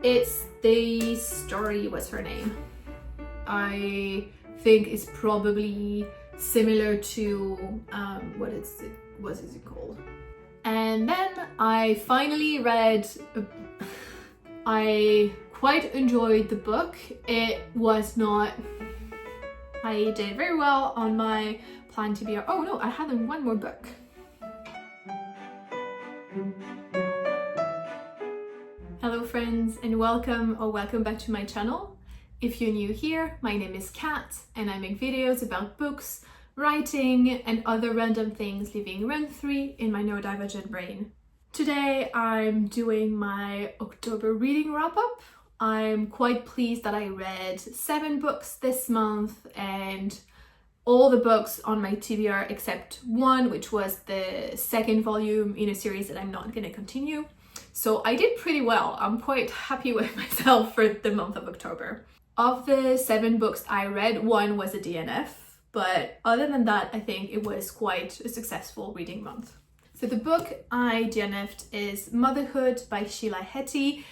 It's the story, what's her name? I think it's probably similar to what is it called? And then I finally read I quite enjoyed the book. It was not, I did very well on my plan to be, oh no, I had one more book. Hello friends, and welcome back to my channel. If you're new here, my name is Kat and I make videos about books, writing and other random things living rent-free in my neurodivergent brain. Today I'm doing my October reading wrap-up. I'm quite pleased that I read 7 books this month, and all the books on my TBR except one, which was the second volume in a series that I'm not going to continue. So I did pretty well. I'm quite happy with myself for the month of October. Of the 7 books I read, one was a DNF, but other than that, I think it was quite a successful reading month. So the book I DNF'd is Motherhood by Sheila Heti,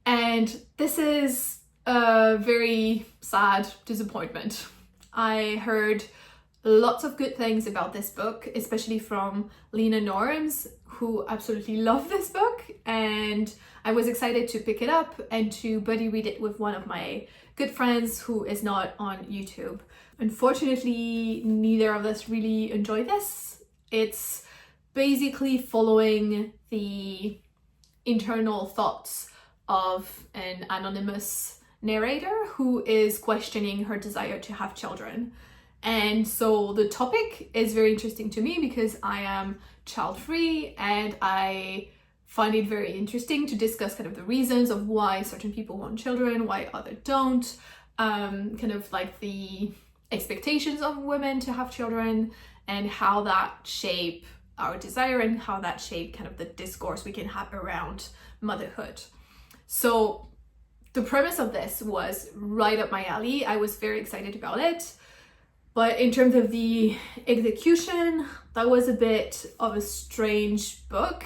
and this is a very sad disappointment. I heard lots of good things about this book, especially from Lena Norms, who absolutely loved this book, and I was excited to pick it up and to buddy read it with one of my good friends who is not on YouTube. Unfortunately, neither of us really enjoy this. It's basically following the internal thoughts of an anonymous narrator who is questioning her desire to have children. And so the topic is very interesting to me because I am child-free, and I find it very interesting to discuss kind of the reasons of why certain people want children, why others don't, kind of like the expectations of women to have children and how that shape our desire and how that shape kind of the discourse we can have around motherhood. So the premise of this was right up my alley. I was very excited about it. But in terms of the execution, that was a bit of a strange book.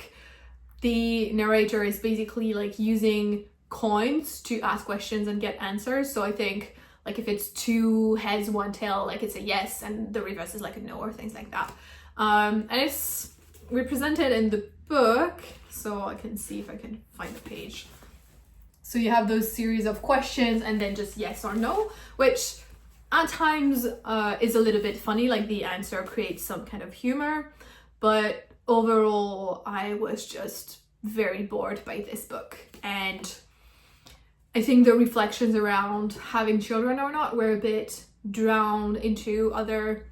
The narrator is basically like using coins to ask questions and get answers. So I think like if it's 2 heads, 1 tail, like it's a yes, and the reverse is like a no, or things like that. And it's represented in the book, so I can see if I can find the page. So you have those series of questions and then just yes or no, which at times is a little bit funny, like the answer creates some kind of humor, but overall I was just very bored by this book. And I think the reflections around having children or not were a bit drowned into other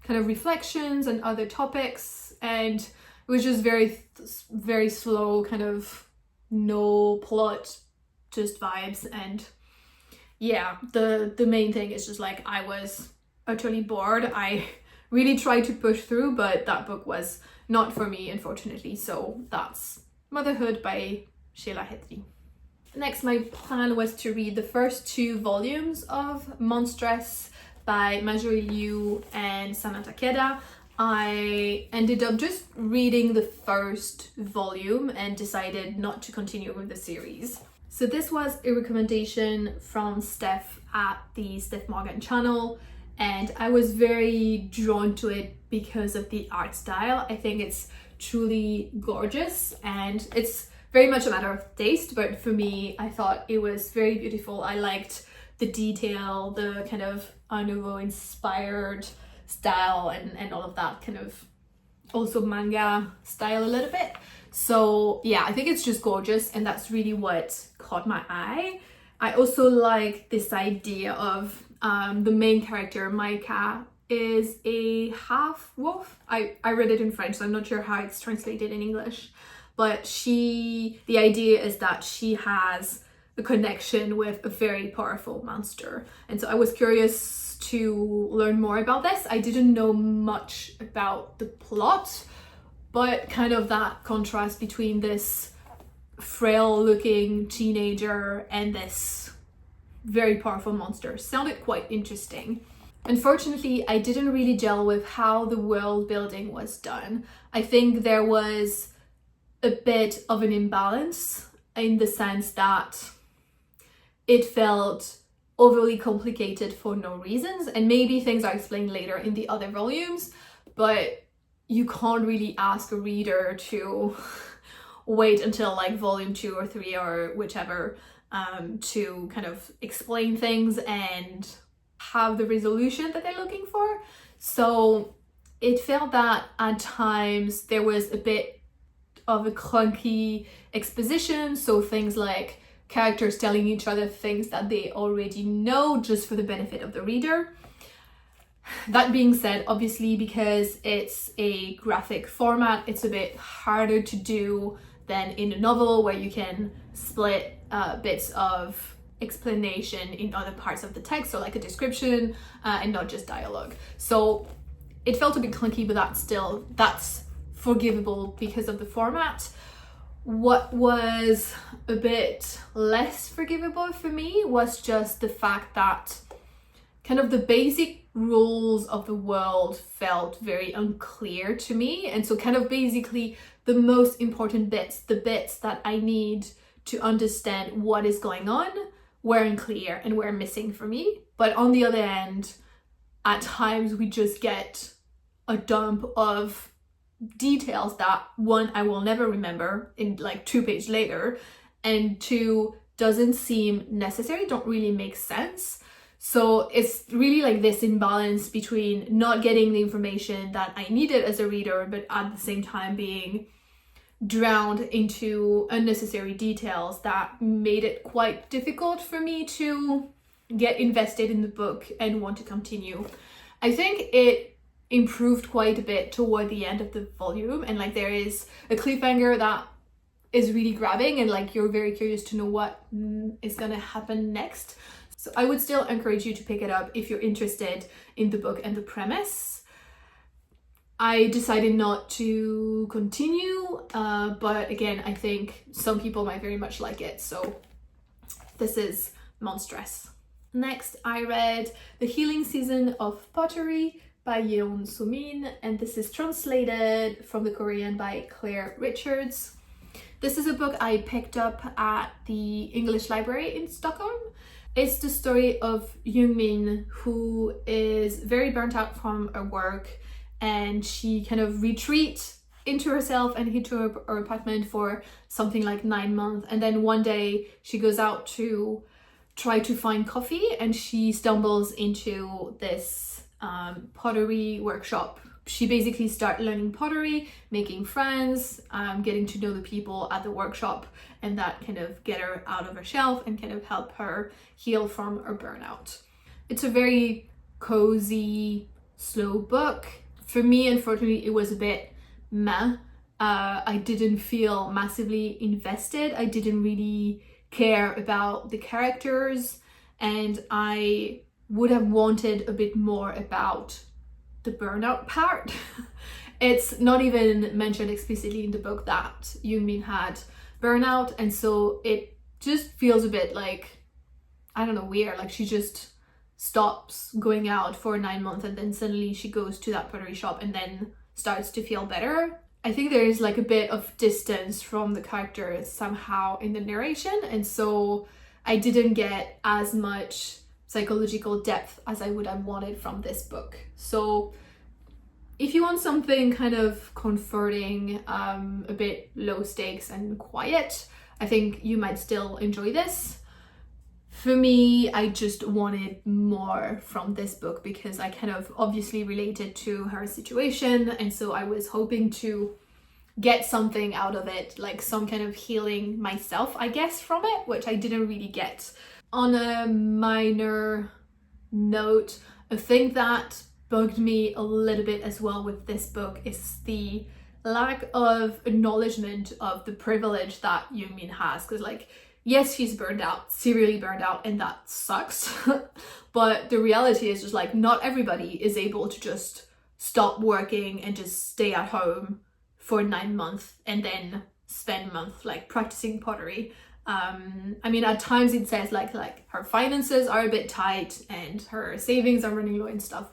kind of reflections and other topics, and it was just very slow, kind of no plot, just vibes. And yeah, the main thing is just like I was utterly bored. I really tried to push through, but that book was not for me, unfortunately. So that's Motherhood by Sheila Heti. Next, my plan was to read the first 2 volumes of Monstress by Marjorie Liu and Samantha Keda. I ended up just reading the first volume and decided not to continue with the series. So this was a recommendation from Steph at the Steph Morgan channel, and I was very drawn to it because of the art style. I think it's truly gorgeous, and it's very much a matter of taste, but for me, I thought it was very beautiful. I liked the detail, the kind of Art Nouveau inspired style, and all of that kind of also manga style a little bit. So yeah, I think it's just gorgeous, and that's really what caught my eye. I also like this idea of the main character, Maika, is a half wolf. I read it in French, so I'm not sure how it's translated in English, but the idea is that she has a connection with a very powerful monster. And so I was curious to learn more about this. I didn't know much about the plot, but kind of that contrast between this frail looking teenager and this very powerful monster sounded quite interesting. Unfortunately, I didn't really gel with how the world building was done. I think there was a bit of an imbalance in the sense that it felt overly complicated for no reasons, and maybe things are explained later in the other volumes, but you can't really ask a reader to wait until like volume 2 or 3 or whichever to kind of explain things and have the resolution that they're looking for. So it felt that at times there was a bit of a clunky exposition, so things like characters telling each other things that they already know just for the benefit of the reader. That being said, obviously because it's a graphic format, it's a bit harder to do than in a novel where you can split bits of explanation in other parts of the text, so like a description and not just dialogue. So it felt a bit clunky, but that's forgivable because of the format. What was a bit less forgivable for me was just the fact that kind of the basic rules of the world felt very unclear to me. And so kind of basically the most important bits, the bits that I need to understand what is going on, weren't unclear and were missing for me. But on the other end, at times we just get a dump of details that, one, I will never remember in like 2 pages later, and 2, doesn't seem necessary, don't really make sense. So it's really like this imbalance between not getting the information that I needed as a reader, but at the same time being drowned into unnecessary details that made it quite difficult for me to get invested in the book and want to continue. I think it improved quite a bit toward the end of the volume, and like there is a cliffhanger that is really grabbing, and like you're very curious to know what is gonna happen next. So I would still encourage you to pick it up if you're interested in the book and the premise. I decided not to continue, but again, I think some people might very much like it. So this is Monstress. Next, I read The Healing Season of Pottery by Yeon Sumin, and this is translated from the Korean by Claire Richards. This is a book I picked up at the English library in Stockholm. It's the story of Young-min, who is very burnt out from her work, and she kind of retreats into herself and into her apartment for something like 9 months. And then one day she goes out to try to find coffee, and she stumbles into this pottery workshop. She basically starts learning pottery, making friends, getting to know the people at the workshop, and that kind of get her out of her shelf and kind of help her heal from her burnout. It's a very cozy, slow book. For me, unfortunately, it was a bit meh. I didn't feel massively invested. I didn't really care about the characters, and I would have wanted a bit more about the burnout part. It's not even mentioned explicitly in the book that Young-min had burnout, and so it just feels a bit like, I don't know, weird. Like she just stops going out for 9 months and then suddenly she goes to that pottery shop and then starts to feel better. I think there is like a bit of distance from the characters somehow in the narration, and so I didn't get as much psychological depth as I would have wanted from this book. So if you want something kind of comforting, a bit low stakes and quiet, I think you might still enjoy this. For me, I just wanted more from this book because I kind of obviously related to her situation, and so I was hoping to get something out of it, like some kind of healing myself, I guess, from it, which I didn't really get. On a minor note, a thing that bugged me a little bit as well with this book is the lack of acknowledgement of the privilege that Young-min has, because like, yes, she's burned out, severely burned out, and that sucks. But the reality is just like, not everybody is able to just stop working and just stay at home for 9 months and then spend a month like practicing pottery. I mean, at times it says like her finances are a bit tight and her savings are running low and stuff,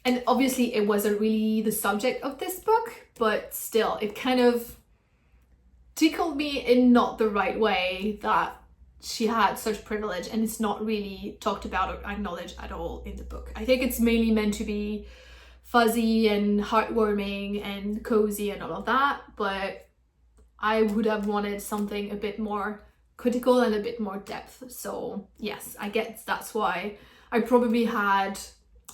and obviously it wasn't really the subject of this book, but still it kind of tickled me in not the right way, that she had such privilege, and it's not really talked about or acknowledged at all in the book. I think it's mainly meant to be fuzzy and heartwarming and cozy and all of that, but I would have wanted something a bit more critical and a bit more depth. So yes, I guess that's why I probably had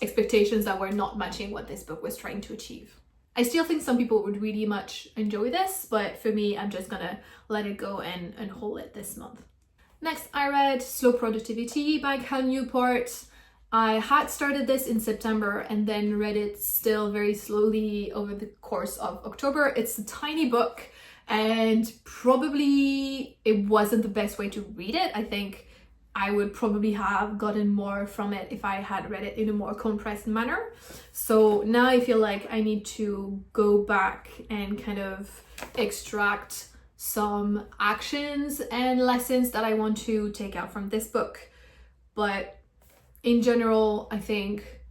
expectations that were not matching what this book was trying to achieve. I still think some people would really much enjoy this, but for me, I'm just gonna let it go and hold it this month. Next, I read Slow Productivity by Cal Newport. I had started this in September and then read it still very slowly over the course of October. It's a tiny book and probably it wasn't the best way to read it. I think I would probably have gotten more from it if I had read it in a more compressed manner. So now I feel like I need to go back and kind of extract some actions and lessons that I want to take out from this book. But in general, I think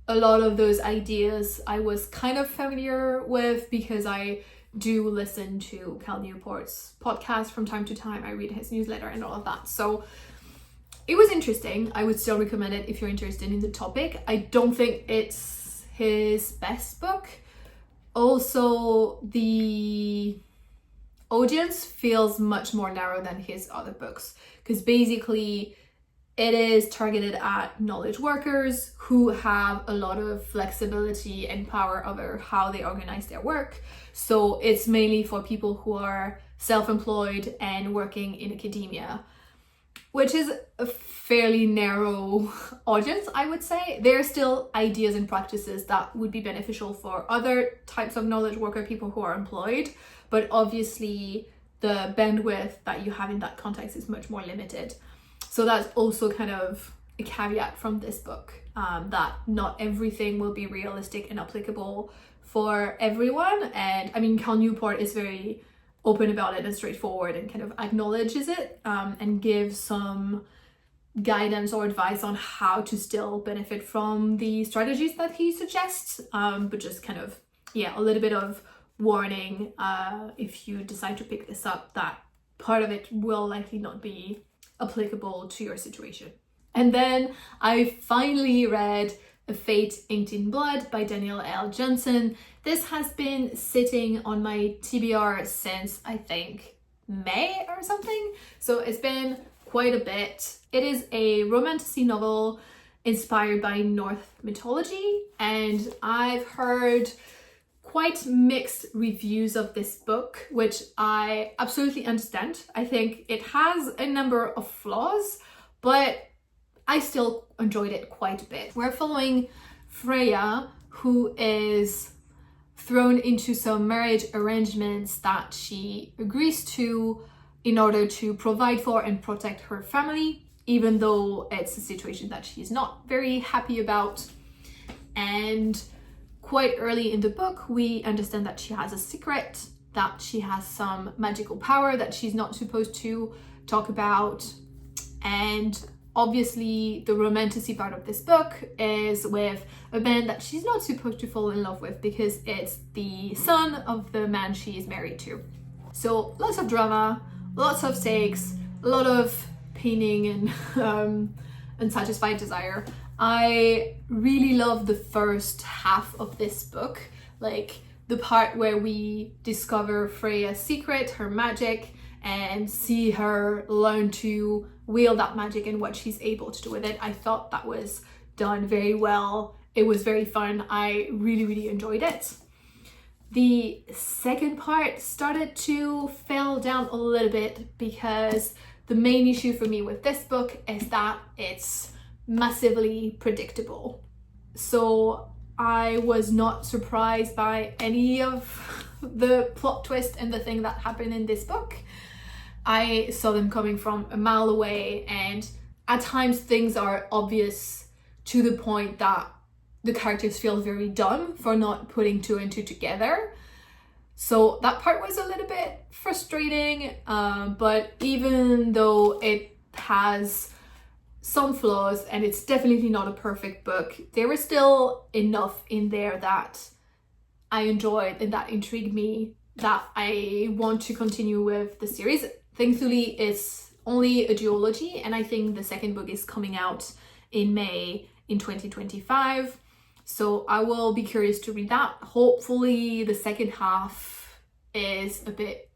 a lot of those ideas I was kind of familiar with because I do listen to Cal Newport's podcast from time to time. I read his newsletter and all of that. So it was interesting. I would still recommend it if you're interested in the topic. I don't think it's his best book. Also, the audience feels much more narrow than his other books because basically it is targeted at knowledge workers who have a lot of flexibility and power over how they organize their work. So it's mainly for people who are self-employed and working in academia, which is a fairly narrow audience, I would say. There are still ideas and practices that would be beneficial for other types of knowledge worker, people who are employed, but obviously the bandwidth that you have in that context is much more limited. So that's also kind of a caveat from this book, that not everything will be realistic and applicable for everyone. And I mean, Cal Newport is very open about it and straightforward and kind of acknowledges it, and gives some guidance or advice on how to still benefit from the strategies that he suggests, but just kind of, yeah, a little bit of warning if you decide to pick this up, that part of it will likely not be applicable to your situation. And then I finally read A Fate Inked in Blood by Danielle L. Johnson. This has been sitting on my TBR since I think May or something, so it's been quite a bit. It is a romantasy novel inspired by Norse mythology, and I've heard quite mixed reviews of this book, which I absolutely understand. I think it has a number of flaws, but I still enjoyed it quite a bit. We're following Freya, who is thrown into some marriage arrangements that she agrees to in order to provide for and protect her family, even though it's a situation that she's not very happy about. And quite early in the book, we understand that she has a secret, that she has some magical power that she's not supposed to talk about. And obviously the romantasy part of this book is with a man that she's not supposed to fall in love with because it's the son of the man she is married to. So lots of drama, lots of stakes, a lot of painting and unsatisfied desire. I really love the first half of this book, like the part where we discover Freya's secret, her magic, and see her learn to wield that magic and what she's able to do with it. I thought that was done very well. It was very fun. I really enjoyed it. The second part started to fall down a little bit because the main issue for me with this book is that it's massively predictable. So I was not surprised by any of the plot twist and the thing that happened in this book. I saw them coming from a mile away, and at times things are obvious to the point that the characters feel very dumb for not putting two and two together. So that part was a little bit frustrating, but even though it has some flaws and it's definitely not a perfect book, there was still enough in there that I enjoyed and that intrigued me that I want to continue with the series. Thankfully, it's only a duology, and I think the second book is coming out in May in 2025. So I will be curious to read that. Hopefully the second half is a bit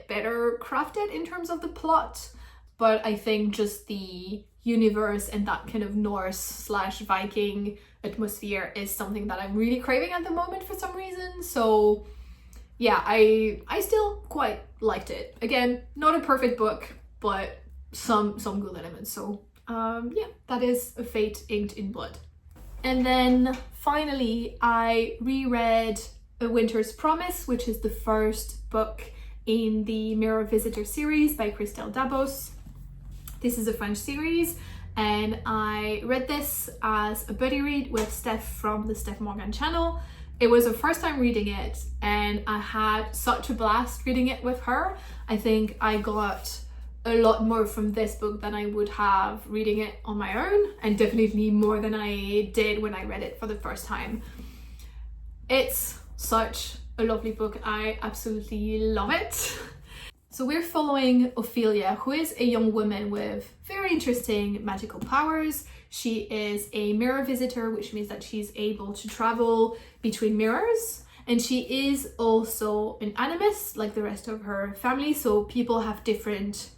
better crafted in terms of the plot. But I think just the universe and that kind of Norse/Viking atmosphere is something that I'm really craving at the moment for some reason. So yeah, I still quite liked it. Again, not a perfect book, but some good elements. So yeah, that is A Fate Inked in Blood. And then finally, I reread A Winter's Promise, which is the first book in the Mirror Visitor series by Christelle Dabos. This is a French series, and I read this as a buddy read with Steph from the Steph Morgan channel. It was her first time reading it, and I had such a blast reading it with her. I think I got a lot more from this book than I would have reading it on my own, and definitely more than I did when I read it for the first time. It's such a lovely book. I absolutely love it. So we're following Ophelia, who is a young woman with very interesting magical powers. She is a mirror visitor, which means that she's able to travel between mirrors. And she is also an animist, like the rest of her family. So people have different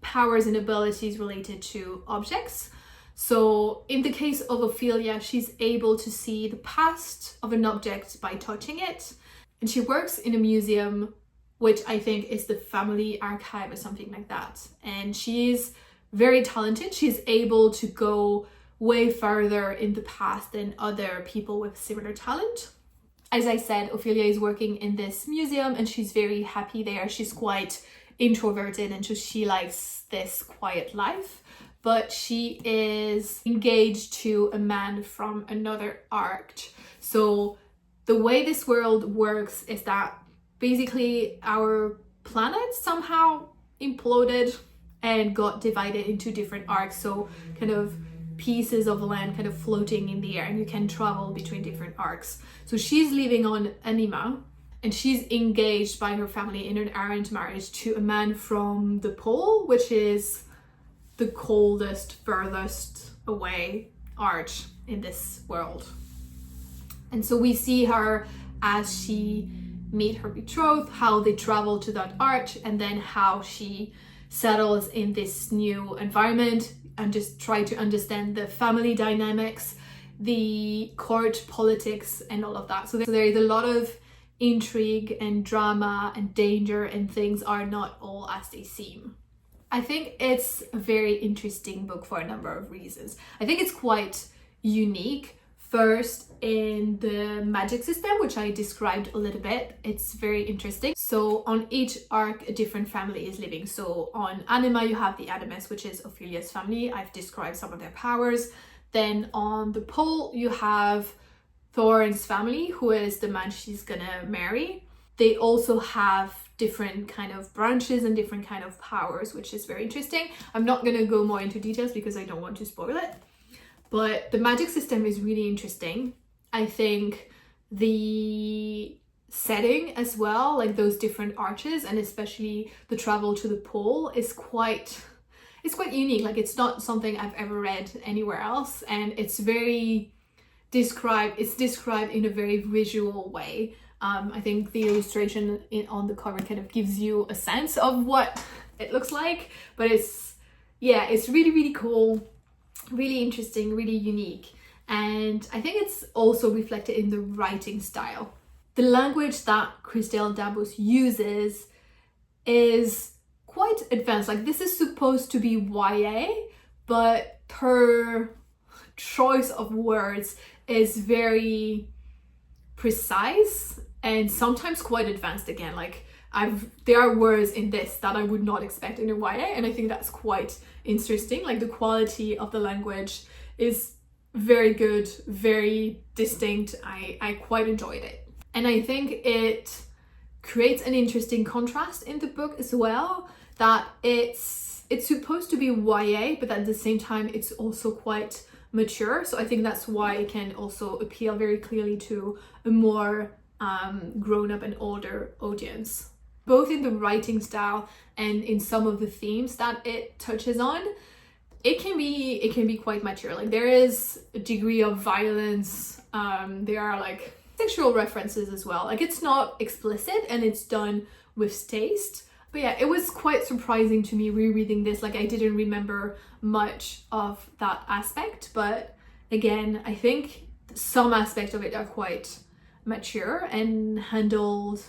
powers and abilities related to objects. So in the case of Ophelia, she's able to see the past of an object by touching it. And she works in a museum, which I think is the family archive or something like that. And she's very talented. She's able to go way further in the past than other people with similar talent. As I said, Ophelia is working in this museum and she's very happy there. She's quite introverted and so she likes this quiet life, but she is engaged to a man from another arch. So the way this world works is that basically our planet somehow imploded and got divided into different arcs, so kind of pieces of land kind of floating in the air, and you can travel between different arcs. So she's living on Anima, and she's engaged by her family in an arranged marriage to a man from the pole, which is the coldest, furthest away arch in this world. And so we see her as she meet her betrothed, how they travel to that arch, and then how she settles in this new environment and just try to understand the family dynamics, the court politics, and all of that. So there is a lot of intrigue and drama and danger, and things are not all as they seem. I think it's a very interesting book for a number of reasons. I think it's quite unique. First, in the magic system, which I described a little bit, it's very interesting. So on each arc, a different family is living. So on Anima, you have the Animus, which is Ophelia's family. I've described some of their powers. Then on the pole, you have Thorn's family, who is the man she's gonna marry. They also have different kind of branches and different kind of powers, which is very interesting. I'm not gonna go more into details because I don't want to spoil it. But the magic system is really interesting. I think the setting as well, like those different arches, and especially the travel to the pole, is quite unique. Like, it's not something I've ever read anywhere else, and it's described in a very visual way. I think the illustration on the cover kind of gives you a sense of what it looks like, but it's really, really cool. Really interesting, really unique, and I think it's also reflected in the writing style. The language that Christelle Dabos uses is quite advanced. Like, this is supposed to be YA, but her choice of words is very precise and sometimes quite advanced again. Like, there are words in this that I would not expect in a YA, and I think that's quite interesting. Like, the quality of the language is very good, very distinct. I quite enjoyed it. And I think it creates an interesting contrast in the book as well, that it's supposed to be YA, but at the same time it's also quite mature. So I think that's why it can also appeal very clearly to a more grown-up and older audience. both in the writing style and in some of the themes that it touches on. It can be quite mature. Like, there is a degree of violence. There are like sexual references as well. Like, it's not explicit and it's done with taste. But yeah, it was quite surprising to me rereading this. Like, I didn't remember much of that aspect, but again, I think some aspects of it are quite mature and handled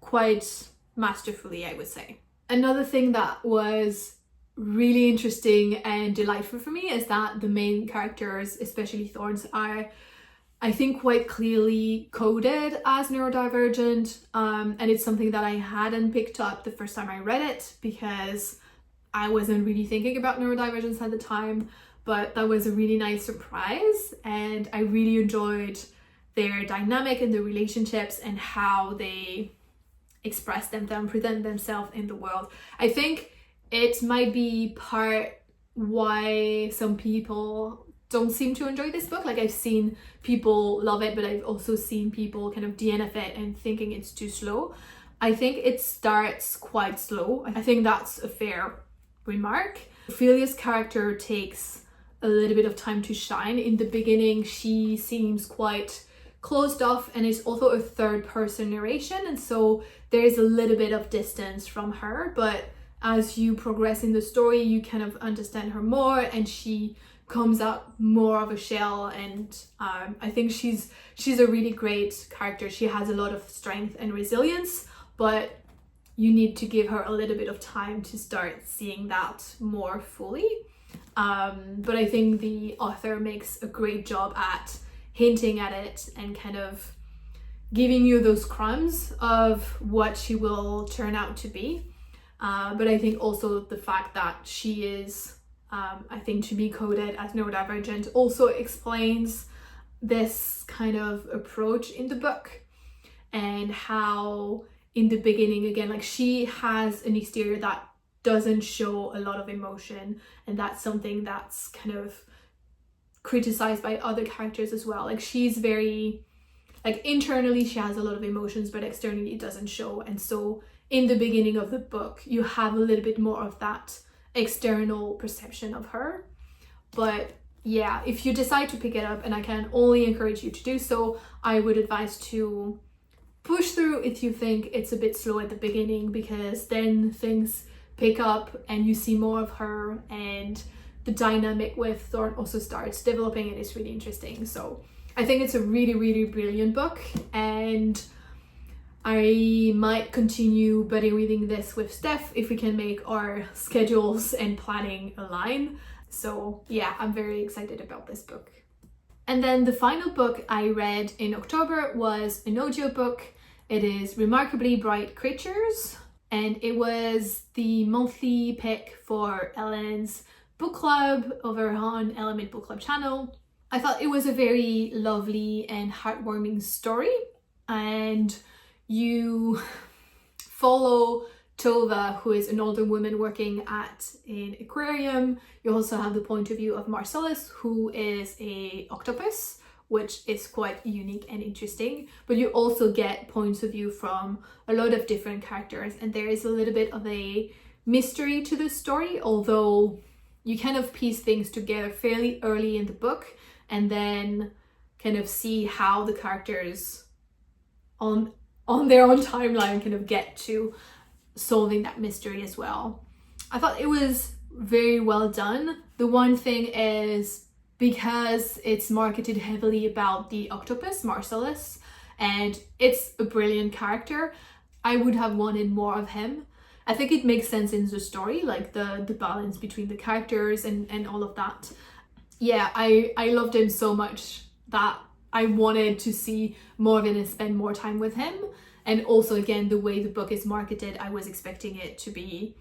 quite masterfully, I would say. Another thing that was really interesting and delightful for me is that the main characters, especially Thorns, are, I think, quite clearly coded as neurodivergent, and it's something that I hadn't picked up the first time I read it because I wasn't really thinking about neurodivergence at the time, but that was a really nice surprise, and I really enjoyed their dynamic and their relationships and how they express them, present themselves in the world. I think it might be part why some people don't seem to enjoy this book. Like, I've seen people love it, but I've also seen people kind of DNF it and thinking it's too slow. I think it starts quite slow. I think that's a fair remark. Ophelia's character takes a little bit of time to shine. In the beginning, she seems quite closed off, and it's also a third person narration, and so there is a little bit of distance from her, but as you progress in the story, you kind of understand her more, and she comes out more of a shell, and I think she's a really great character. She has a lot of strength and resilience, but you need to give her a little bit of time to start seeing that more fully. But I think the author makes a great job at hinting at it and kind of giving you those crumbs of what she will turn out to be. But I think also the fact that she is, I think, to be coded as neurodivergent also explains this kind of approach in the book, and how in the beginning, again, like, she has an exterior that doesn't show a lot of emotion, and that's something that's kind of criticized by other characters as well. Like, she's very, like, internally she has a lot of emotions, but externally it doesn't show. And so in the beginning of the book, you have a little bit more of that external perception of her. But yeah, if you decide to pick it up, and I can only encourage you to do so, I would advise to push through if you think it's a bit slow at the beginning, because then things pick up and you see more of her, and the dynamic with Thorn also starts developing, and it's really interesting. So I think it's a really, really brilliant book, and I might continue buddy reading this with Steph if we can make our schedules and planning align. So yeah, I'm very excited about this book. And then the final book I read in October was an audiobook. It is Remarkably Bright Creatures, and it was the monthly pick for Ellen's book club over on Element Book Club channel. I thought it was a very lovely and heartwarming story, and you follow Tova, who is an older woman working at an aquarium. You also have the point of view of Marcellus, who is a octopus, which is quite unique and interesting, but you also get points of view from a lot of different characters, and there is a little bit of a mystery to the story, although you kind of piece things together fairly early in the book, and then kind of see how the characters on their own timeline kind of get to solving that mystery as well. I thought it was very well done. The one thing is, because it's marketed heavily about the octopus, Marcellus, and it's a brilliant character, I would have wanted more of him. I think it makes sense in the story, like the balance between the characters and all of that. Yeah, I loved him so much that I wanted to see more of it and spend more time with him. And also, again, the way the book is marketed, I was expecting it to be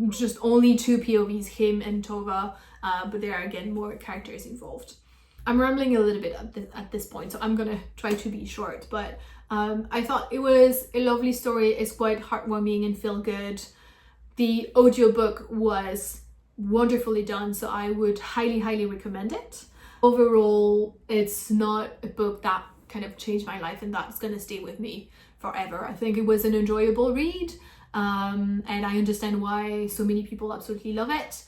just only two POVs, him and Tova, but there are, again, more characters involved. I'm rambling a little bit at this point, so I'm gonna try to be short, but I thought it was a lovely story. It's quite heartwarming and feel good. The audiobook was wonderfully done, so I would highly recommend it. Overall, it's not a book that kind of changed my life and that's gonna stay with me forever. I think it was an enjoyable read. and I understand why so many people absolutely love it.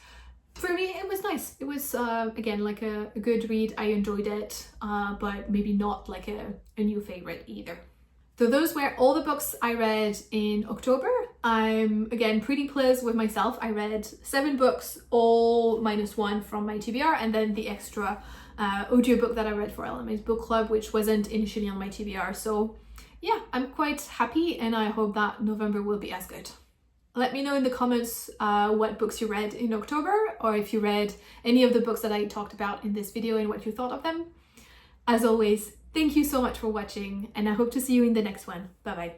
For me, it was nice. It was, again, like a good read. I enjoyed it, but maybe not like a new favorite either. So those were all the books I read in October. I'm, again, pretty pleased with myself. I read 7 books, all -1 from my TBR, and then the extra audiobook that I read for LMA's book club, which wasn't initially on my TBR. So yeah, I'm quite happy, and I hope that November will be as good. Let me know in the comments what books you read in October, or if you read any of the books that I talked about in this video and what you thought of them. As always, thank you so much for watching, and I hope to see you in the next one. Bye bye.